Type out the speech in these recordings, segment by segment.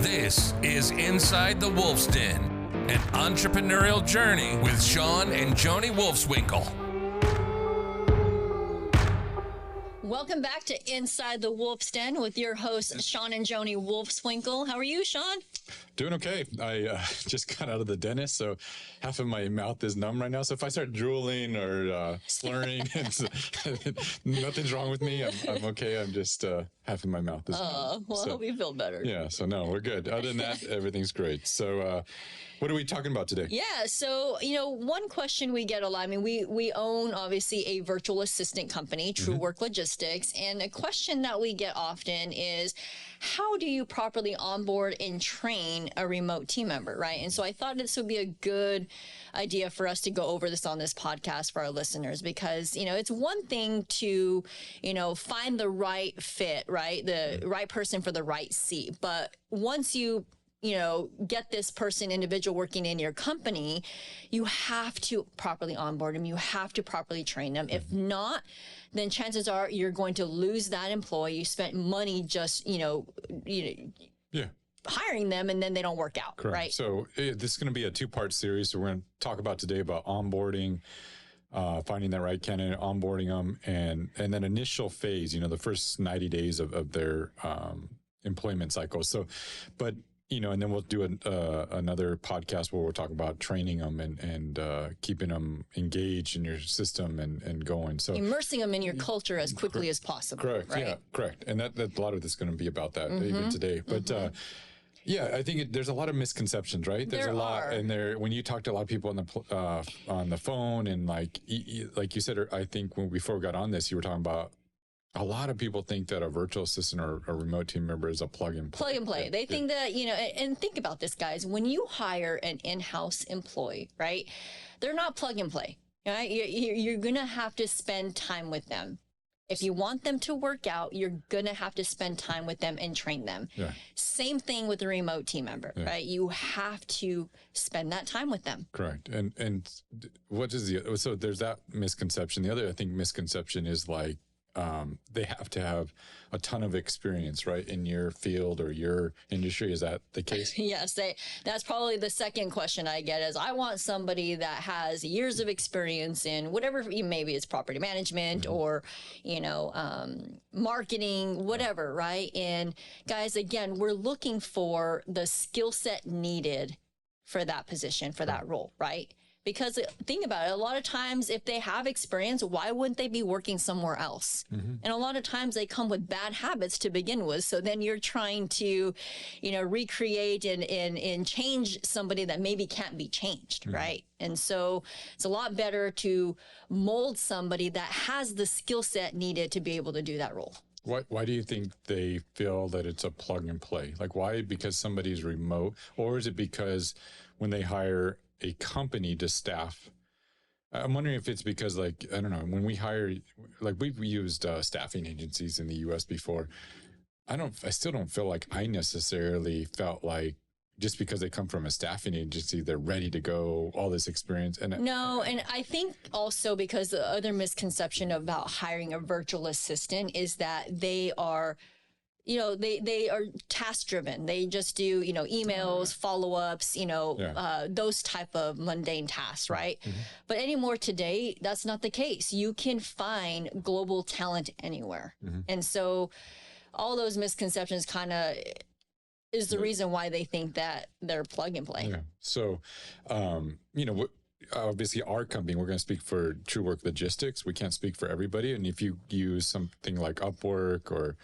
This is Inside the Wolf's Den, an entrepreneurial journey with Shawn and Joni Wolfswinkle. Welcome back to Inside the Wolf's Den with your hosts, Shawn and Joni Wolfswinkle. How are you, Shawn? Doing okay. I just got out of the dentist, so half of my mouth is numb right now. So if I start drooling or slurring, nothing's wrong with me. I'm okay. I'm just half of my mouth is numb. Well, I hope you feel better. Yeah, so no, we're good. Other than that, everything's great. So what are we talking about today? Yeah, so, one question we get a lot, we own, obviously, a virtual assistant company, True Work Logistics, and a question that we get often is, how do you properly onboard and train a remote team member, right? And so I thought this would be a good idea for us to go over this on this podcast for our listeners, because, it's one thing to, find the right fit, right? The right person for the right seat. But once you get this individual working in your company, you have to properly onboard them. You have to properly train them. If not, then chances are you're going to lose that employee. You spent money just, hiring them, and then they don't work out. Correct. Right? So this is going to be a two-part series. So we're going to talk about today about onboarding, finding that right candidate, onboarding them, and then initial phase, the first 90 days of their employment cycle. So, but and then we'll do another podcast where we'll talk about training them and keeping them engaged in your system and going. So immersing them in your culture as quickly as possible. Correct. Right? Yeah, correct. And that a lot of this is going to be about that even today. But I think there's a lot of misconceptions, right? There's a lot, and when you talk to a lot of people on the phone, and like you said, I think before we got on this, you were talking about. A lot of people think that a virtual assistant or a remote team member is a plug and play. Plug and play. They think that, and think about this, guys. When you hire an in-house employee, right, they're not plug and play. Right? You're going to have to spend time with them. If you want them to work out, you're going to have to spend time with them and train them. Yeah. Same thing with a remote team member, right? You have to spend that time with them. Correct. And what is so there's that misconception. The other, I think, misconception is like, they have to have a ton of experience, right, in your field or your industry. Is that the case? Yes. That's probably the second question I get is, I want somebody that has years of experience in whatever, maybe it's property management or, marketing, whatever, right? And guys, again, we're looking for the skill set needed for that position, for that role, right? Because think about it, a lot of times if they have experience, why wouldn't they be working somewhere else? And a lot of times they come with bad habits to begin with. So then you're trying to, recreate and change somebody that maybe can't be changed, right? And so it's a lot better to mold somebody that has the skill set needed to be able to do that role. Why do you think they feel that it's a plug and play? Like why? Because somebody's remote, or is it because when they hire a company to staff? I'm wondering if it's because, like, I don't know, when we hire, like we've used staffing agencies in the US before. I still don't feel like I necessarily felt like just because they come from a staffing agency, they're ready to go, all this experience. No, and I think also because the other misconception about hiring a virtual assistant is that they are they are task driven. They just do, emails, follow-ups, those type of mundane tasks, right? But anymore today, that's not the case. You can find global talent anywhere. And so all those misconceptions kind of is the reason why they think that they're plug and play. Yeah. So, obviously our company, we're going to speak for True Work Logistics. We can't speak for everybody. And if you use something like Upwork or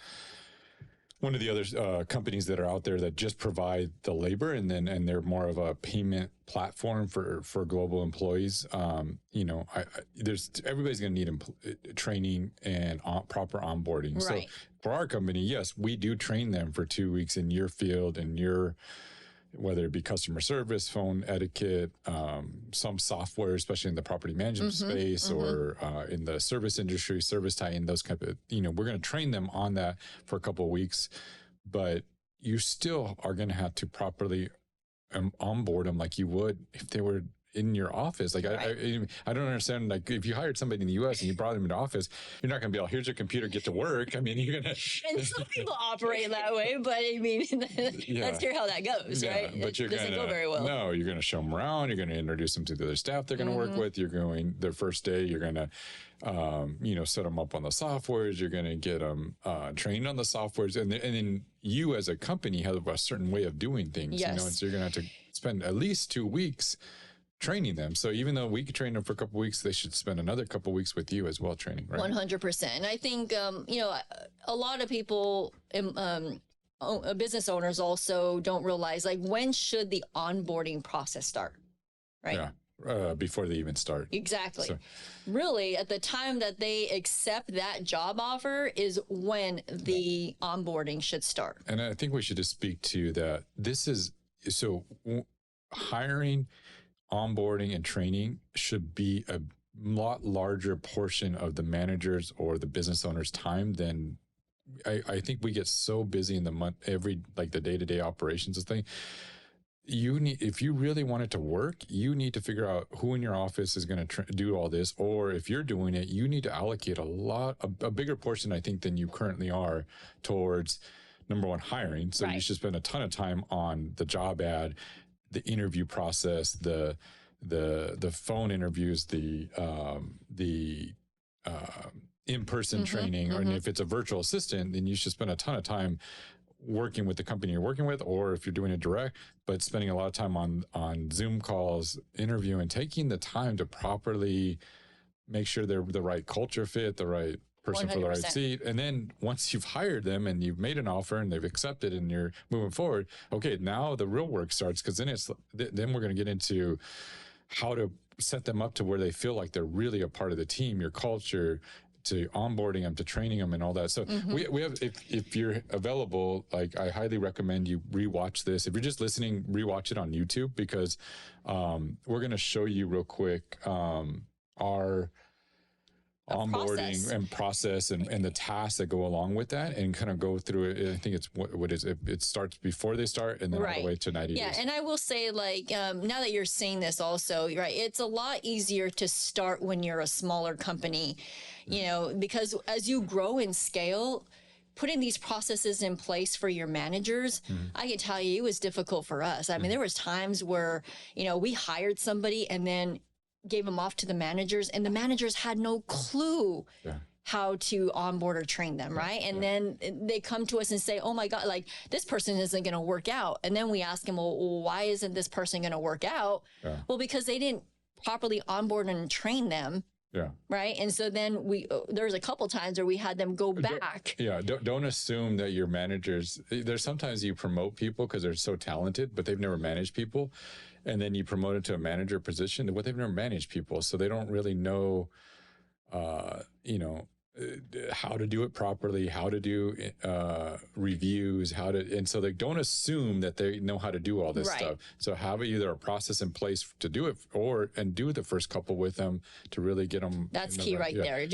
one of the other companies that are out there that just provide the labor and they're more of a payment platform for global employees. Everybody's going to need training and proper onboarding. Right. So for our company, yes, we do train them for 2 weeks in your field and whether it be customer service, phone etiquette, some software, especially in the property management space or in the service industry, service tie-in, those kind of, we're going to train them on that for a couple of weeks, but you still are going to have to properly onboard them like you would if they were in your office. Like I don't understand. Like if you hired somebody in the U.S. and you brought them into office, you're not going to be like, here's your computer, get to work. I mean, you're gonna. And some people operate that way, but I mean, let's hear how that goes, right? But it doesn't go very well. No, you're going to show them around. You're going to introduce them to the other staff they're going to work with. You're going their first day. You're going to, set them up on the softwares. You're going to get them trained on the softwares, and then you as a company have a certain way of doing things. Yes. And so you're going to have to spend at least 2 weeks training them. So even though we could train them for a couple of weeks, they should spend another couple of weeks with you as well training, right? 100%. And I think, a lot of people, business owners also don't realize, like, when should the onboarding process start, right? Yeah, before they even start. Exactly. So, really, at the time that they accept that job offer is when the onboarding should start. and I think we should just speak to that. Hiring, onboarding, and training should be a lot larger portion of the manager's or the business owner's time than I think we get so busy in the month, the day-to-day operations of thing. If you really want it to work, you need to figure out who in your office is going to do all this, or if you're doing it, you need to allocate a bigger portion, I think, than you currently are towards, number one, hiring. So you should spend a ton of time on the job ad, the interview process, the phone interviews, the in-person training, and if it's a virtual assistant, then you should spend a ton of time working with the company you're working with, or if you're doing it direct, but spending a lot of time on Zoom calls, interviewing, taking the time to properly make sure they're the right culture fit, the right person 100%. For the right seat. And then once you've hired them and you've made an offer and they've accepted and you're moving forward, okay, now the real work starts, because then we're going to get into how to set them up to where they feel like they're really a part of the team, your culture, to onboarding them, to training them, and all that. So we have, if you're available, like, I highly recommend you rewatch this. If you're just listening, rewatch it on YouTube, because we're going to show you real quick our onboarding and process and the tasks that go along with that, and kind of go through it. I think it's it starts before they start, and then all the way to 90 days. Yeah, and I will say, like, now that you're seeing this also, right, it's a lot easier to start when you're a smaller company, because as you grow in scale, putting these processes in place for your managers, I can tell you, it was difficult for us. I mean, there was times where, we hired somebody and then gave them off to the managers, and the managers had no clue how to onboard or train them, right? And then they come to us and say, oh my God, like, this person isn't going to work out. And then we ask them, well, why isn't this person going to work out? Well, because they didn't properly onboard and train them. Right. And so then there's a couple times where we had them go back. Don't assume that your managers, there's sometimes you promote people because they're so talented, but they've never managed people. And then you promote it to a manager position, but they've never managed people. So they don't really know, how to do it properly, how to do reviews, and so they don't assume that they know how to do all this stuff. So have either a process in place to do it, and do the first couple with them to really get them. That's key right there.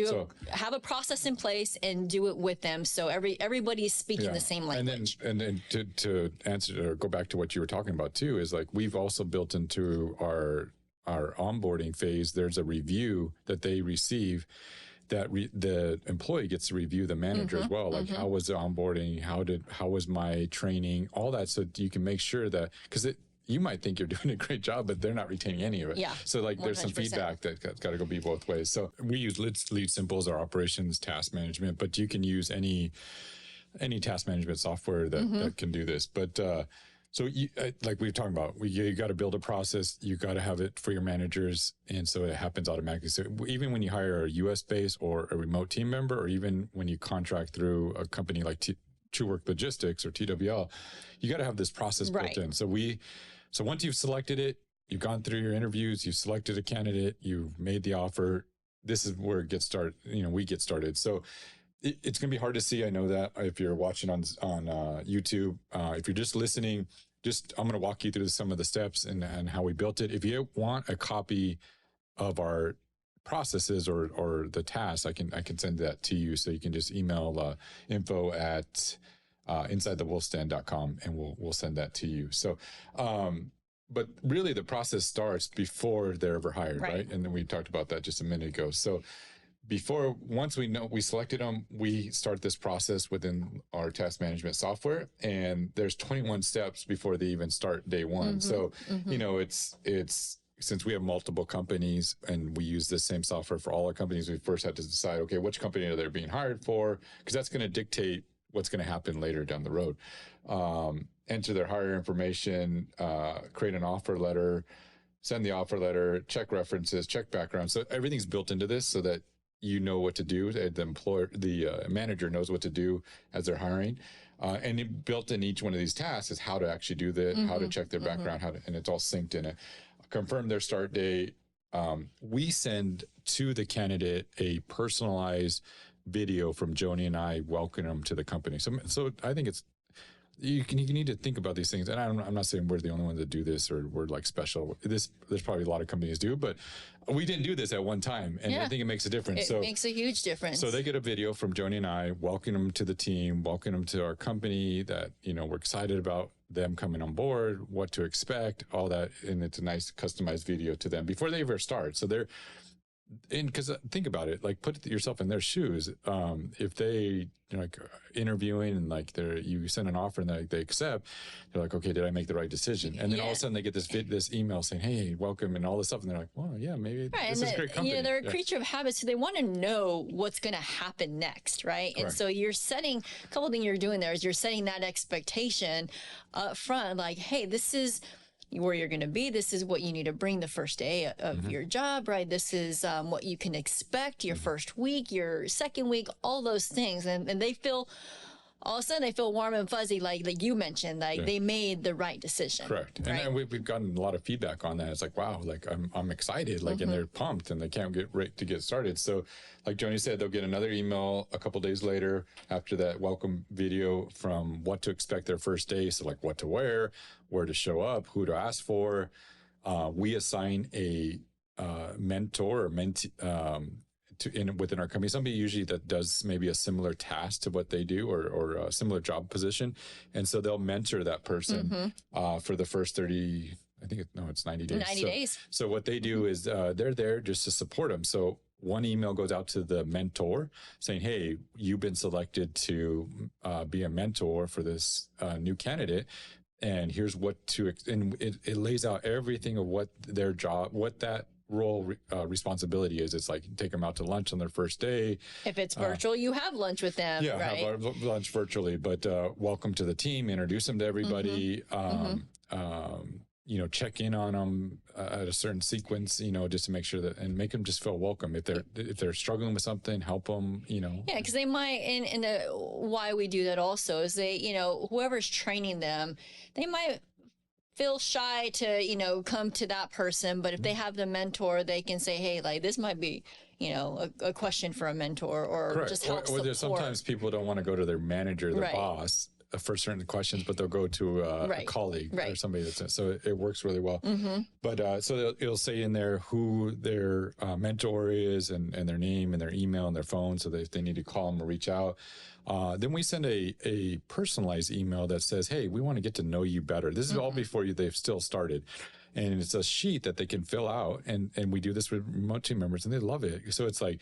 Have a process in place and do it with them, so everybody's speaking the same language. And then to answer or go back to what you were talking about too, is like, we've also built into our onboarding phase, there's a review that they receive, that the employee gets to review the manager as well. Like, how was the onboarding? How was my training? All that, so you can make sure that, because you might think you're doing a great job, but they're not retaining any of it. So, like, 100%. There's some feedback that's got to go be both ways. So we use Lead Simple as our operations task management, but you can use any task management software that can do this. But so like we've talked about, you got to build a process. You got to have it for your managers. And so it happens automatically. So even when you hire a US based or a remote team member, or even when you contract through a company like True Work Logistics or TWL, you got to have this process built in. So once you've selected it, you've gone through your interviews, you've selected a candidate, you've made the offer. This is where it gets started. We get started. So it's going to be hard to see. I know that if you're watching on YouTube, if you're just listening, I'm going to walk you through some of the steps and how we built it. If you want a copy of our processes or the tasks, I can send that to you. So you can just email info@insidethewolfsden.com, and we'll send that to you. So but really the process starts before they're ever hired, right? And then we talked about that just a minute ago. So once we know we selected them, we start this process within our task management software, and there's 21 steps before they even start day one. So, you know, it's since we have multiple companies and we use the same software for all our companies, we first had to decide, okay, which company are they being hired for? Because that's going to dictate what's going to happen later down the road. Enter their hire information, create an offer letter, send the offer letter, check references, check background. So everything's built into this so that you know what to do. The manager knows what to do as they're hiring. And it built in each one of these tasks is how to actually do that, how to check their background, and it's all synced in it. Confirm their start date. We send to the candidate a personalized video from Joni and I welcoming them to the company. So I think you need to think about these things. And I'm not saying we're the only ones that do this or we're like special. There's probably a lot of companies do, but we didn't do this at one time. And I think it makes a difference. It makes a huge difference. So they get a video from Joni and I, welcome them to the team, welcome them to our company, that, you know, we're excited about them coming on board, what to expect, all that. And it's a nice customized video to them before they ever start. So because think about it, like put yourself in their shoes. If they like interviewing and like you send an offer and they accept, they're like, okay, did I make the right decision? And then all of a sudden they get this email saying, hey, welcome, and all this stuff, and they're like, well, yeah, maybe this is a great company. You know, they're a creature of habit, so they want to know what's going to happen next, right? Correct. And so you're setting a couple of things you're doing there is you're setting that expectation up front, like, hey, this is where you're going to be. This is what you need to bring the first day of your job, right? This is what you can expect your first week, your second week, all those things. And they feel, all of a sudden they feel warm and fuzzy, like you mentioned, like they made the right decision. Correct. Right? And we've gotten a lot of feedback on that. It's like, wow, like I'm excited, like, and they're pumped and they can't get ready to get started. So like Joni said, they'll get another email a couple days later after that welcome video from what to expect their first day. So like what to wear, where to show up, who to ask for. We assign a mentor or mentee within our company, somebody usually that does maybe a similar task to what they do or a similar job position. And so they'll mentor that person for the first 30, I think it's 90 days. 90 days. So what they do is they're there just to support them. So one email goes out to the mentor saying, hey, you've been selected to be a mentor for this new candidate. And here's what and it lays out everything of what their job, what that role responsibility is. It's like take them out to lunch on their first day. If it's virtual, you have lunch with them, right? Have our lunch virtually, but welcome to the team, introduce them to everybody, you know, check in on them at a certain sequence, you know, just to make sure that, and make them just feel welcome. If they're struggling with something, help them, you know. Yeah, because they might, and why we do that also is you know, whoever's training them, they might feel shy to, you know, come to that person. But if they have the mentor, they can say, hey, like this might be, you know, a question for a mentor or just help support. Sometimes people don't want to go to their manager, their boss for certain questions, but they'll go to a colleague or somebody so it works really well. But so it'll say in there who their mentor is and their name and their email and their phone, so that if they need to call them or reach out. Then we send a personalized email that says, hey, we want to get to know you better. This is all before they've still started. And it's a sheet that they can fill out. And we do this with remote team members and they love it. So it's like,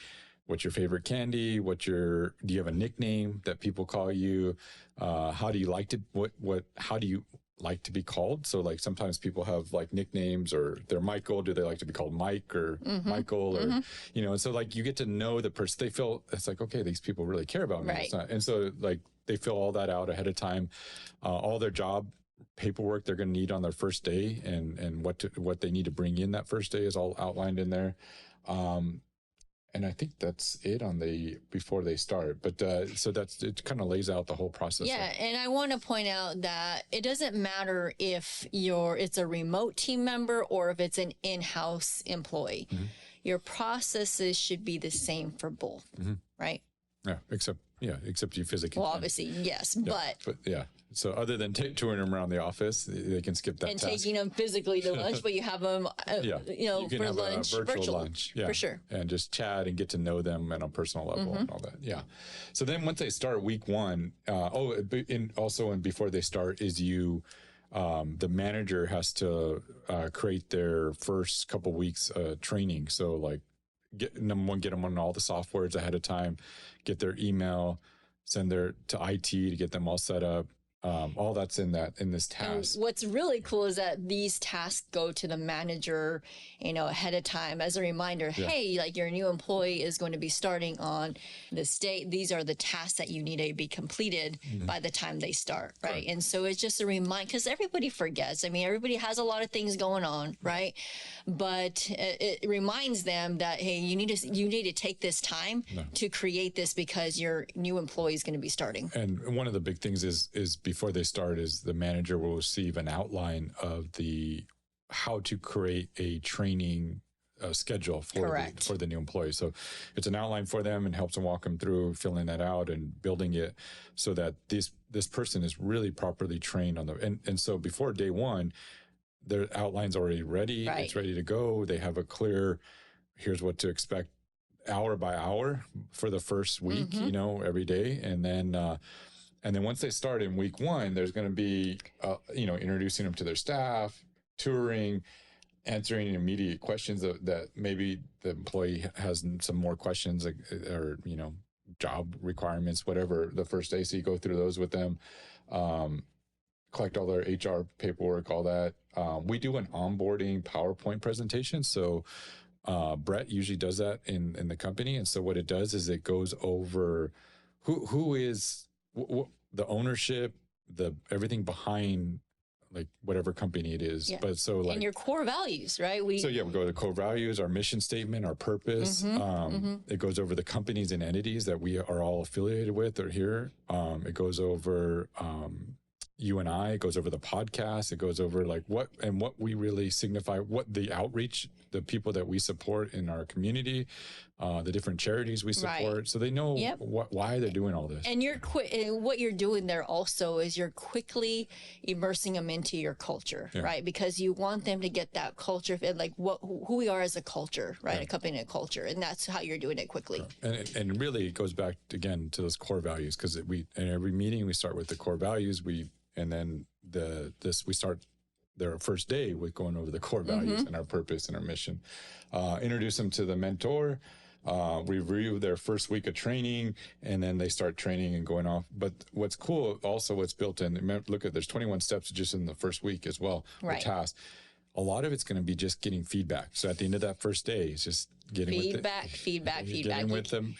what's your favorite candy? Do you have a nickname that people call you? How do you like to, how do you like to be called? So like sometimes people have like nicknames, or they're Michael. Do they like to be called Mike or Michael or, you know, and so like you get to know the person. They feel it's like, okay, these people really care about me. It's not, and so like they fill all that out ahead of time, all their job paperwork they're going to need on their first day and what they need to bring in that first day is all outlined in there. And I think that's it on before they start. But so it kind of lays out the whole process. Yeah, and I want to point out that it doesn't matter if it's a remote team member or if it's an in-house employee. Your processes should be the same for both, right? Yeah, except you physically. Well, obviously, yes, but yeah. So other than touring them around the office, they can skip that and task. Taking them physically to lunch, but you have them, you know, you can for have lunch, a virtual lunch, for sure, and just chat and get to know them on a personal level and all that. Yeah. So then once they start week one, and before they start is you the manager has to create their first couple weeks training. So like, number one, get them on all the softwares ahead of time, get their email, send their to IT to get them all set up. All that's in this task. And what's really cool is that these tasks go to the manager, ahead of time as a reminder. Yeah. Hey, like your new employee is going to be starting on this date. These are the tasks that you need to be completed by the time they start, right? And so it's just a reminder, because everybody forgets. I mean, everybody has a lot of things going on, right? But it reminds them that, hey, you need to take this time to create this, because your new employee is going to be starting. And one of the big things is before they start is the manager will receive an outline of how to create a training schedule for the new employee. So it's an outline for them and helps them walk them through filling that out and building it so that this person is really properly trained on and so before day one, their outline's already ready. Right. It's ready to go. They have a clear, here's what to expect hour by hour for the first week, every day. And then once they start in week one, there's going to be, introducing them to their staff, touring, answering immediate questions that maybe the employee has some more questions or job requirements, whatever, the first day. So you go through those with them, collect all their HR paperwork, all that. We do an onboarding PowerPoint presentation. So Brett usually does that in the company. And so what it does is it goes over who is the ownership, everything behind like whatever company it is. Yeah. But so like, and your core values, right? We go to core values, our mission statement, our purpose. It goes over the companies and entities that we are all affiliated with or here. It goes over you and I, it goes over the podcast. It goes over like what we really signify, what the outreach, the people that we support in our community, the different charities we support. Right. So they know why they're doing all this. And what you're doing there also is you're quickly immersing them into your culture, right? Because you want them to get that culture, like who we are as a culture, right? A company and a culture. And that's how you're doing it quickly. And really it goes back again to those core values, because in every meeting we start with the core values. And then we start their first day with going over the core values and our purpose and our mission. Introduce them to the mentor, review their first week of training, and then they start training and going off. But what's cool, also what's built in, there's 21 steps just in the first week as well, the task. A lot of it's going to be just getting feedback. So at the end of that first day, it's just getting feedback.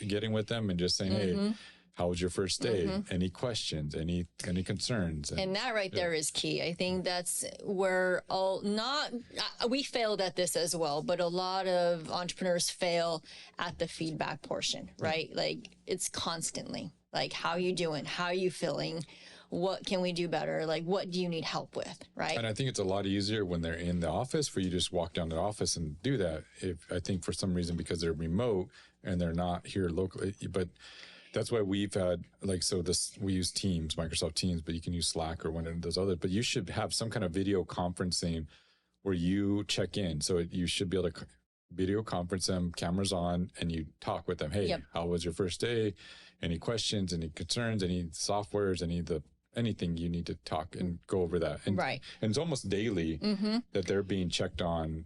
Getting with them and just saying, hey, how was your first day? Any questions? Any concerns? And that right there is key. I think that's where we failed at this as well, but a lot of entrepreneurs fail at the feedback portion, right? Like it's constantly like, how are you doing? How are you feeling? What can we do better? Like, what do you need help with? Right. And I think it's a lot easier when they're in the office for you to just walk down to the office and do that. I think for some reason, because they're remote and they're not here locally, but that's why we've had we use Teams, Microsoft Teams, but you can use Slack or one of those others. But you should have some kind of video conferencing where you check in. So you should be able to video conference them, cameras on, and you talk with them. Hey, how was your first day? Any questions? Any concerns? Any softwares? Anything you need to talk and go over that. And, and it's almost daily that they're being checked on,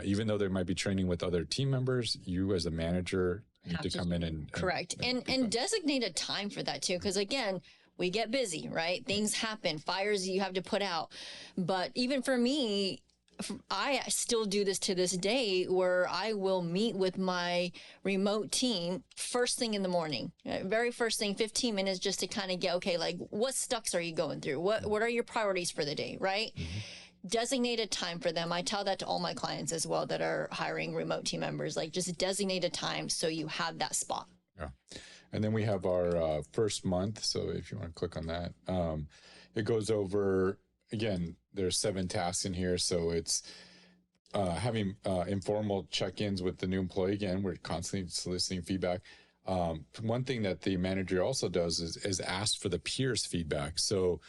even though they might be training with other team members. You as a manager need to come in and and designate a time for that too, because again, we get busy, right? Things happen, fires you have to put out. But even for me, I still do this to this day, where I will meet with my remote team first thing in the morning, very first thing, 15 minutes, just to kind of get, okay, like what stucks are you going through? What are your priorities for the day, right? Designate a time for them. I tell that to all my clients as well that are hiring remote team members, like just designate a time so you have that spot. Yeah. And then we have our first month. So if you want to click on that, it goes over, again, there's 7 tasks in here. So it's having informal check-ins with the new employee. Again, we're constantly soliciting feedback. One thing that the manager also does is ask for the peers feedback. So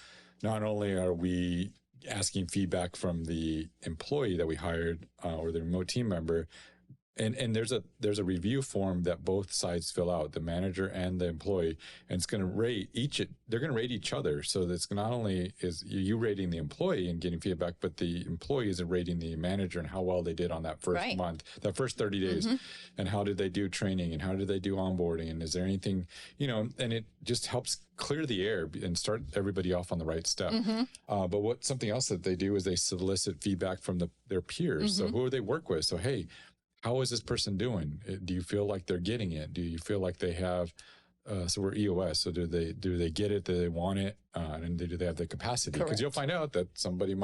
not only are we asking feedback from the employee that we hired or the remote team member, And there's a review form that both sides fill out, the manager and the employee, and it's going to rate they're going to rate each other. So that's not only is you rating the employee and getting feedback, but the employee is rating the manager and how well they did on that first month, that first 30 days, and how did they do training and how did they do onboarding, and is there anything, and it just helps clear the air and start everybody off on the right step. But something else that they do is they solicit feedback from their peers. So who do they work with? So, hey, how is this person doing? Do you feel like they're getting it? Do you feel like they have, so we're EOS. So do they get it? Do they want it? And do they have the capacity? Because you'll find out that somebody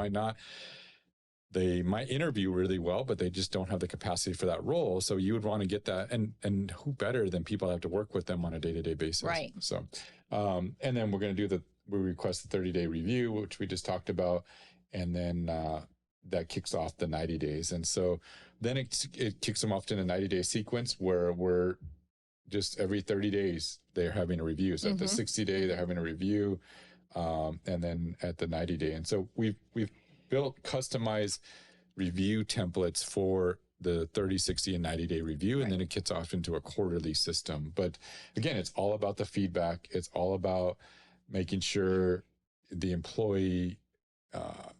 they might interview really well, but they just don't have the capacity for that role. So you would want to get that. And who better than people that have to work with them on a day-to-day basis? Right. So, and then we're going to we request the 30-day review, which we just talked about. And then, that kicks off the 90 days. And so then it kicks them off in a 90-day sequence where we're just every 30 days, they're having a review. So at the 60-day, they're having a review. And then at the 90-day. And so we've built customized review templates for the 30, 60, and 90-day review. And then it kicks off into a quarterly system. But again, it's all about the feedback. It's all about making sure the employee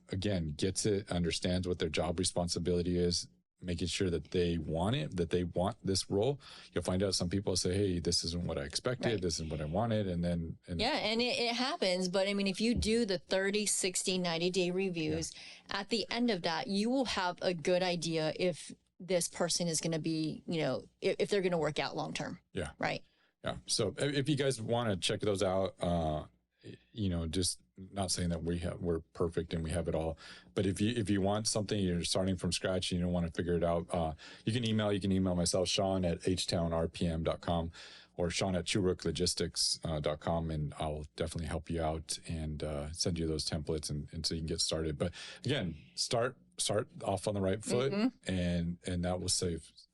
again, gets it, understands what their job responsibility is, making sure that they want it, that they want this role. You'll find out some people say, hey, this isn't what I expected. This isn't what I wanted. And it happens. But I mean, if you do the 30, 60, 90-day reviews, at the end of that, you will have a good idea if this person is going to be, if they're going to work out long-term. Yeah. Right. Yeah. So if you guys want to check those out, just not saying that we're perfect and we have it all, but if you want something, you're starting from scratch and you don't want to figure it out, you can email myself, Shawn at htownrpm.com or Shawn at trueworklogistics.com, and I'll definitely help you out and send you those templates and so you can get started. But again, start off on the right foot, and that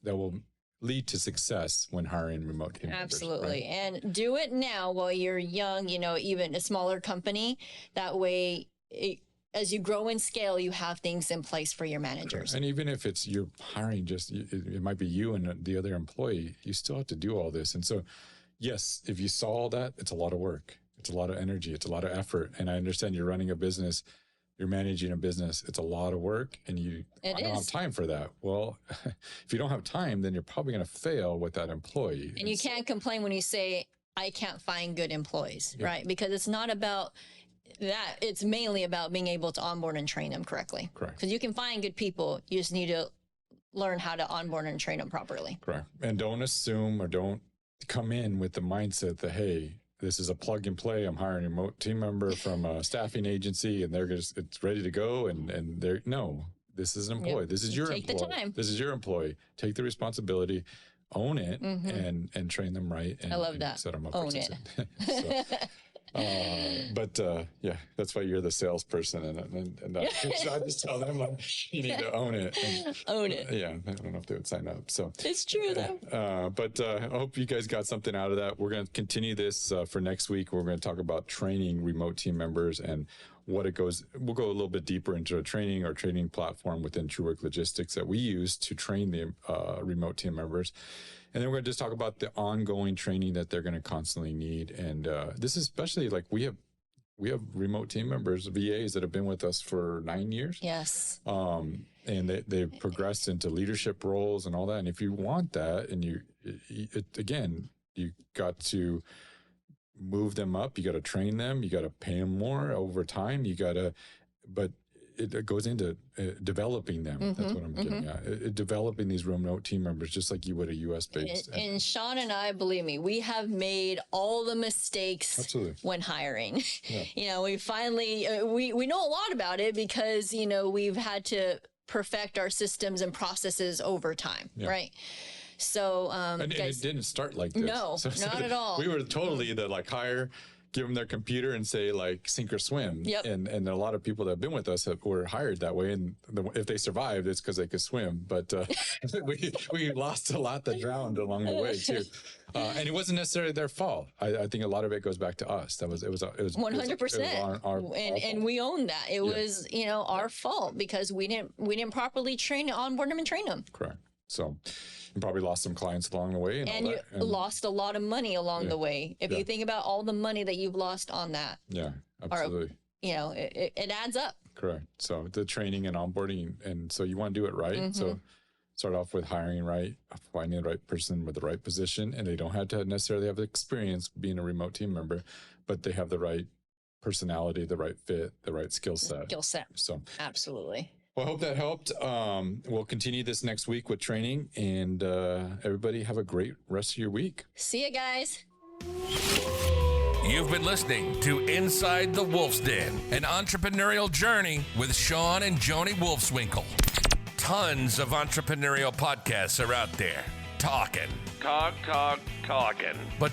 will lead to success when hiring remote team members. Absolutely. Right? And do it now while you're young, even a smaller company. That way, as you grow in scale, you have things in place for your managers. And even if you're hiring it might be you and the other employee, you still have to do all this. And so, yes, if you saw all that, it's a lot of work. It's a lot of energy. It's a lot of effort. And I understand you're running a business. You're managing a business. It's a lot of work, and I don't have time for that. Well, if you don't have time, then you're probably going to fail with that employee. And you can't complain when you say, I can't find good employees, right? Because it's not about that. It's mainly about being able to onboard and train them correctly. Correct. Because you can find good people. You just need to learn how to onboard and train them properly. Correct. And don't assume or don't come in with the mindset that, hey, this is a plug and play. I'm hiring a remote team member from a staffing agency and it's ready to go. And this is an employee. This is your employee. Take the time. This is your employee. Take the responsibility, own it, and train them right. And, I love that. Set them up. Own it. That's why you're the salesperson, and I just tell them you need to own it. Own it. Yeah, I don't know if they would sign up. So it's true though. But I hope you guys got something out of that. We're going to continue this for next week. We're going to talk about training remote team members and what it goes. We'll go a little bit deeper into a training platform within TrueWork Logistics that we use to train the remote team members. And then we're going to just talk about the ongoing training that they're going to constantly need. And this is especially like we have remote team members, VAs, that have been with us for 9 years. Yes. And they've progressed into leadership roles and all that. And if you want that, and you got to move them up, you got to train them, you got to pay them more over time. But it goes into developing them. That's what I'm getting at. Developing these remote team members, just like you would a U.S.-based. And Shawn and I, believe me, we have made all the mistakes when hiring. Yeah. We finally, we know a lot about it because, we've had to perfect our systems and processes over time, right? So, and it didn't start like this. No, not at all. We were totally hire, give them their computer and say sink or swim. Yep. And a lot of people that have been with us were hired that way. And if they survived, it's because they could swim. But we lost a lot that drowned along the way too. And it wasn't necessarily their fault. I think a lot of it goes back to us. It was 100%. And we own that. It was, our fault because we didn't properly onboard them and train them. Correct. So you probably lost some clients along the way. And you lost a lot of money along the way. If you think about all the money that you've lost on that. Yeah, absolutely. It adds up. Correct. So the training and onboarding, and so you want to do it right. So start off with hiring right, finding the right person with the right position, and they don't have to necessarily have the experience being a remote team member, but they have the right personality, the right fit, the right skill set. So absolutely. Well, I hope that helped. We'll continue this next week with training, and everybody have a great rest of your week. See you guys. You've been listening to Inside the Wolf's Den, an entrepreneurial journey with Shawn and Joni Wolfswinkle. Tons of entrepreneurial podcasts are out there talking. But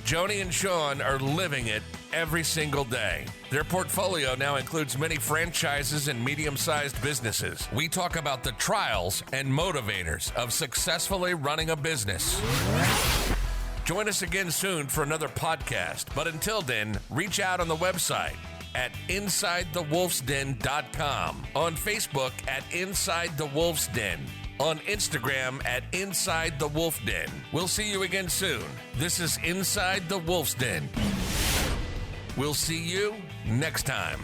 Joni and Shawn are living it every single day. Their portfolio now includes many franchises and medium-sized businesses. We talk about the trials and motivators of successfully running a business. Join us again soon for another podcast. But until then, reach out on the website at InsideTheWolfsDen.com, on Facebook at Inside the Wolf's Den, on Instagram at Inside the Wolf Den. We'll see you again soon. This is Inside the Wolf's Den. We'll see you next time.